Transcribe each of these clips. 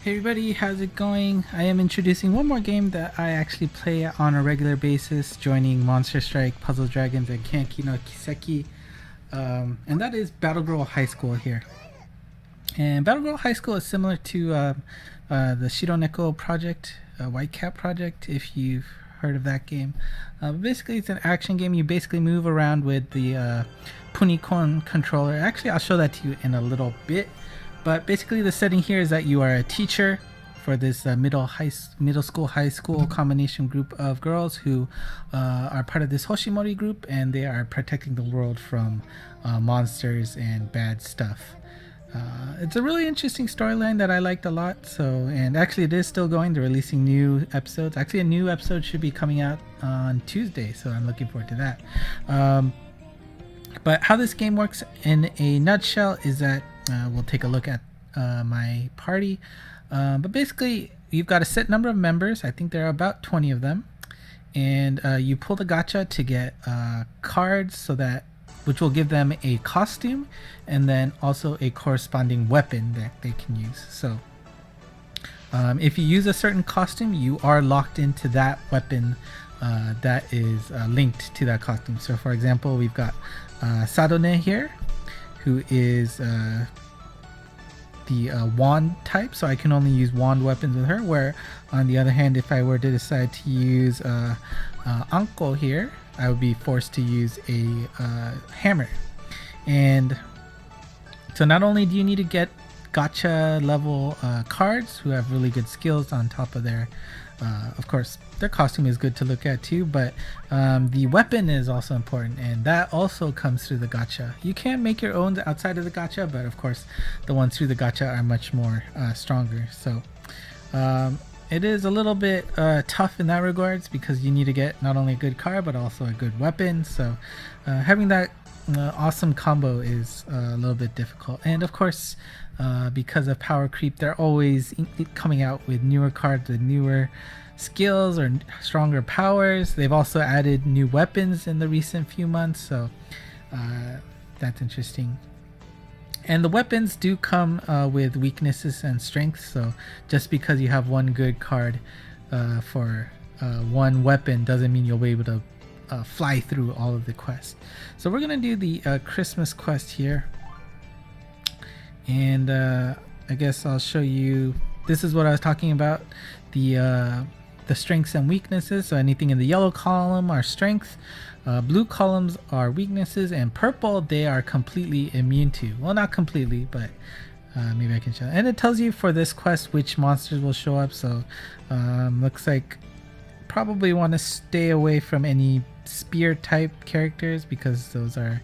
Hey everybody, how's it going? I am introducing one more game that I actually play on a regular basis, joining Monster Strike, Puzzle Dragons, and Kanki no Kiseki. And that is Battle Girl High School here. And Battle Girl High School is similar to the Shironeko project, Whitecap project, if you've heard of that game. Basically, it's an action game. You basically move around with the Punicon controller. Actually, I'll show that to you in a little bit. But basically the setting here is that you are a teacher for this middle school, high school combination group of girls who are part of this Hoshimori group, and they are protecting the world from monsters and bad stuff. It's a really interesting storyline that I liked a lot. And actually it is still going. They're releasing new episodes. Actually, a new episode should be coming out on Tuesday, so I'm looking forward to that. But how this game works in a nutshell is that we'll take a look at my party. But basically, you've got a set number of members. I think there are about 20 of them. And you pull the gacha to get cards, which will give them a costume and then also a corresponding weapon that they can use. So if you use a certain costume, you are locked into that weapon that is linked to that costume. So for example, we've got Sadone here, who is the wand type, so I can only use wand weapons with her, where on the other hand, if I were to decide to use Anko here, I would be forced to use a hammer. And so not only do you need to get gacha level cards who have really good skills on top of their of course their costume is good to look at too, but the weapon is also important, and that also comes through the gacha. You can make your own outside of the gacha, but of course the ones through the gacha are much more stronger. So it is a little bit tough in that regards, because you need to get not only a good card but also a good weapon. So having that awesome combo is a little bit difficult. And of course, because of power creep, they're always coming out with newer cards with newer skills or stronger powers. They've also added new weapons in the recent few months, so that's interesting. And the weapons do come with weaknesses and strengths, so just because you have one good card for one weapon doesn't mean you'll be able to fly through all of the quests. So we're gonna do the Christmas quest here, and I guess I'll show you. This is what I was talking about, the strengths and weaknesses. So anything in the yellow column are strength, blue columns are weaknesses, and purple they are completely immune to. Well, not completely, but maybe I can show. And it tells you for this quest which monsters will show up. So looks like probably want to stay away from any spear type characters, because those are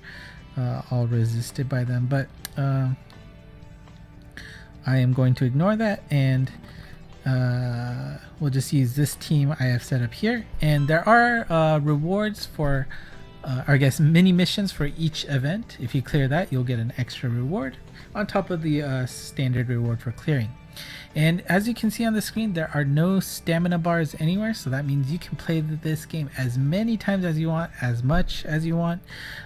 all resisted by them. But I am going to ignore that, and we'll just use this team I have set up here. And there are rewards for or I guess mini missions for each event. If you clear that, you'll get an extra reward on top of the standard reward for clearing. And as you can see on the screen, there are no stamina bars anywhere, so that means you can play this game as many times as you want, as much as you want.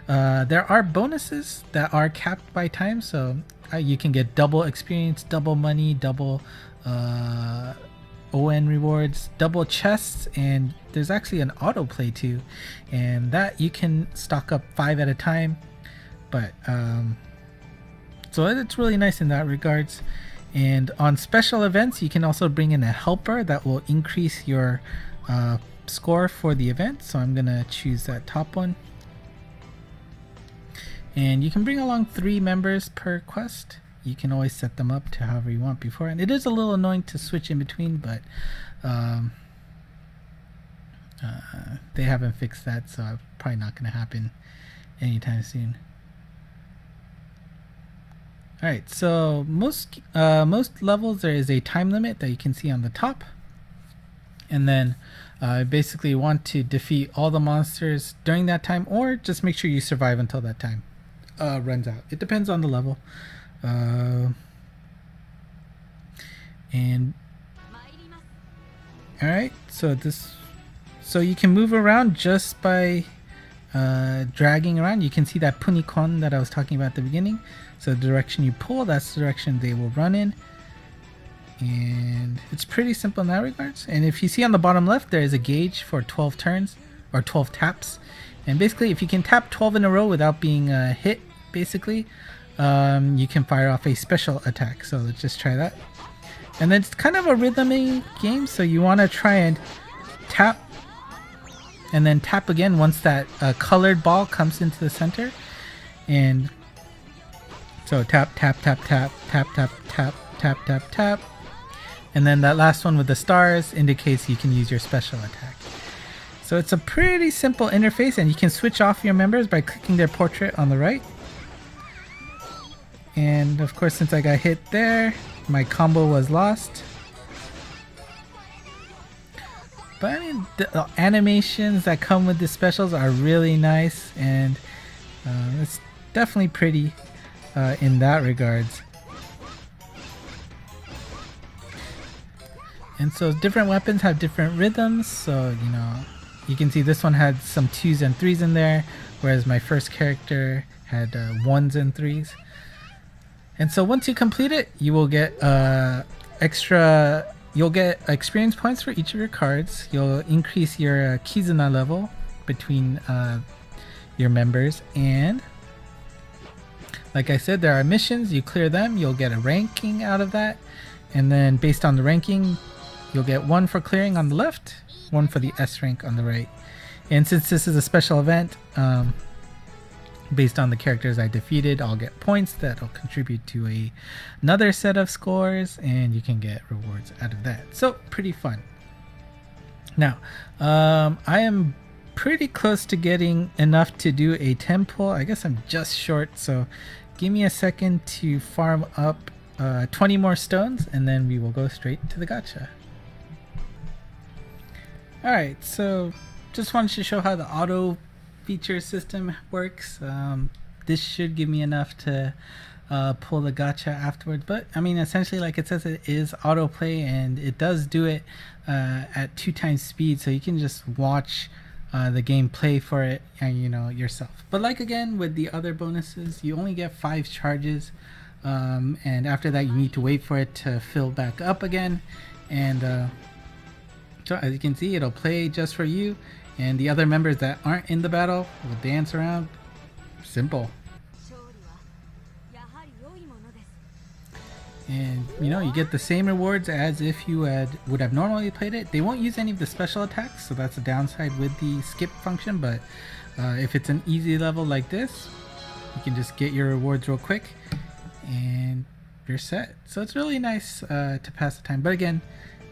There are bonuses that are capped by time, so you can get double experience, double money, double ON rewards, double chests, and there's actually an autoplay too, and that you can stock up 5 at a time. But so it's really nice in that regards. And on special events, you can also bring in a helper that will increase your score for the event. So I'm gonna choose that top one. And you can bring along 3 members per quest. You can always set them up to however you want before. And it is a little annoying to switch in between, but they haven't fixed that, so it's probably not gonna happen anytime soon. Alright, so most levels there is a time limit that you can see on the top, and then basically you want to defeat all the monsters during that time, or just make sure you survive until that time runs out. It depends on the level. And alright, so you can move around just by dragging around. You can see that punicon that I was talking about at the beginning. So the direction you pull, that's the direction they will run in. And it's pretty simple in that regards. And if you see on the bottom left, there is a gauge for 12 turns or 12 taps. And basically, if you can tap 12 in a row without being hit, basically, you can fire off a special attack. So let's just try that. And then it's kind of a rhythmy game, so you want to try and tap and then tap again once that colored ball comes into the center. And so tap, tap, tap, tap, tap, tap, tap, tap, tap, tap. And then that last one with the stars indicates you can use your special attack. So it's a pretty simple interface, and you can switch off your members by clicking their portrait on the right. And of course, since I got hit there, my combo was lost. But I mean, the animations that come with the specials are really nice, and it's definitely pretty in that regards. And so different weapons have different rhythms, so you know, you can see this one had some 2s and 3s in there, whereas my first character had 1s and 3s. And so once you complete it, you will get you'll get experience points for each of your cards. You'll increase your Kizuna level between your members, and like I said, there are missions. You clear them, you'll get a ranking out of that, and then based on the ranking, you'll get 1 for clearing on the left, 1 for the S rank on the right. And since this is a special event, based on the characters I defeated, I'll get points that'll contribute to another set of scores, and you can get rewards out of that. So pretty fun. Now, I am pretty close to getting enough to do a 10 pull. I guess I'm just short, so give me a second to farm up 20 more stones, and then we will go straight to the gacha. Alright, so just wanted to show how the auto feature system works. This should give me enough to pull the gacha afterwards, but I mean, essentially, like it says, it is autoplay, and it does do it at 2 times speed, so you can just watch the game play for it, and you know, yourself. But like again with the other bonuses, you only get 5 charges, and after that you need to wait for it to fill back up again. And so as you can see, it'll play just for you, and the other members that aren't in the battle will dance around. Simple. And you know, you get the same rewards as if you would have normally played it. They won't use any of the special attacks, so that's a downside with the skip function. But if it's an easy level like this, you can just get your rewards real quick and you're set. So it's really nice to pass the time. But again,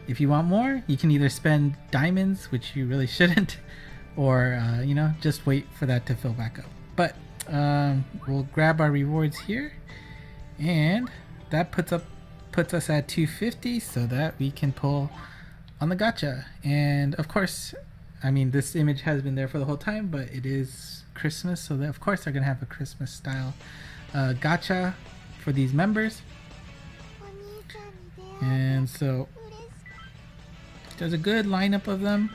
if you want more, you can either spend diamonds, which you really shouldn't, or you know, just wait for that to fill back up. But we'll grab our rewards here, and that puts us at 250, so that we can pull on the gacha. And of course, I mean, this image has been there for the whole time, but it is Christmas, so that of course they're gonna have a Christmas style gacha for these members. And so there's a good lineup of them,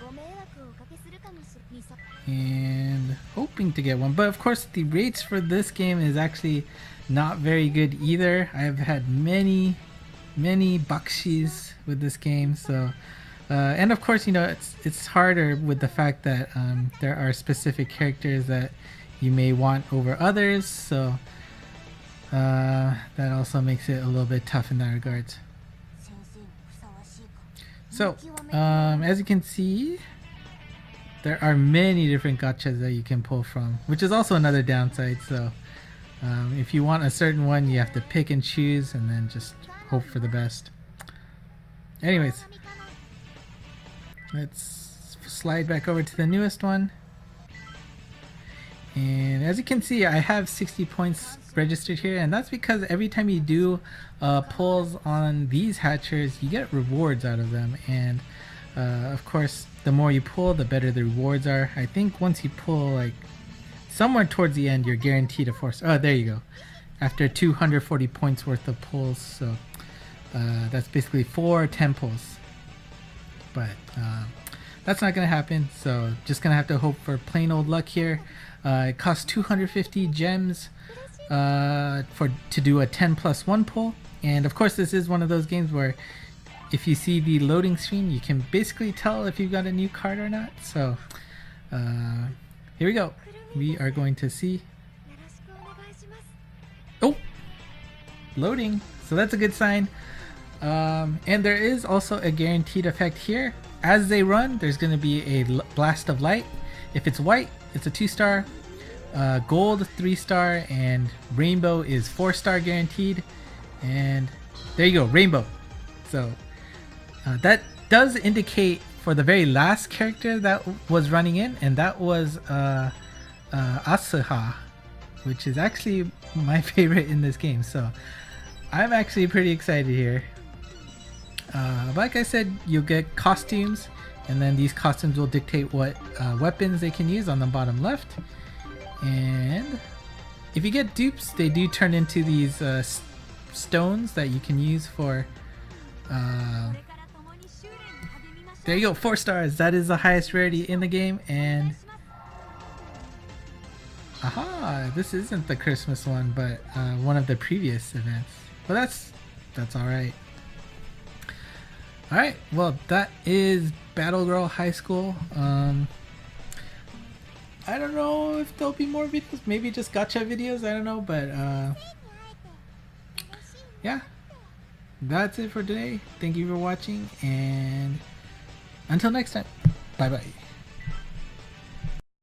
and hoping to get one. But of course, the rates for this game is actually not very good either. I've had many bakshis with this game, so and of course, you know, it's harder with the fact that there are specific characters that you may want over others, so that also makes it a little bit tough in that regards. So as you can see, there are many different gachas that you can pull from, which is also another downside. So if you want a certain one, you have to pick and choose, and then just hope for the best. Anyways, let's slide back over to the newest one. And as you can see, I have 60 points registered here, and that's because every time you do pulls on these hatchers, you get rewards out of them. And of course, the more you pull, the better the rewards are. I think once you pull like somewhere towards the end, you're guaranteed a force. Oh, there you go. After 240 points worth of pulls, so that's basically 4 10 pulls. But that's not gonna happen, so just gonna have to hope for plain old luck here. It costs 250 gems to do a 10+1 pull, and of course this is one of those games where if you see the loading screen, you can basically tell if you've got a new card or not. So here we go. We are going to see. Oh, loading. So that's a good sign. And there is also a guaranteed effect here. As they run, there's going to be a blast of light. If it's white, it's a 2-star. Gold 3-star, and rainbow is 4-star guaranteed. And there you go, rainbow. So that does indicate for the very last character that was running in, and that was Asuha, which is actually my favorite in this game. So I'm actually pretty excited here. Like I said, you'll get costumes, and then these costumes will dictate what weapons they can use on the bottom left. And if you get dupes, they do turn into these stones that you can use for there you go, 4 stars. That is the highest rarity in the game. And aha, this isn't the Christmas one, but one of the previous events. But that's alright. Alright, well, that is Battle Girl High School. I don't know if there'll be more videos, maybe just gacha videos, I don't know, but yeah, that's it for today. Thank you for watching, and until next time, bye bye.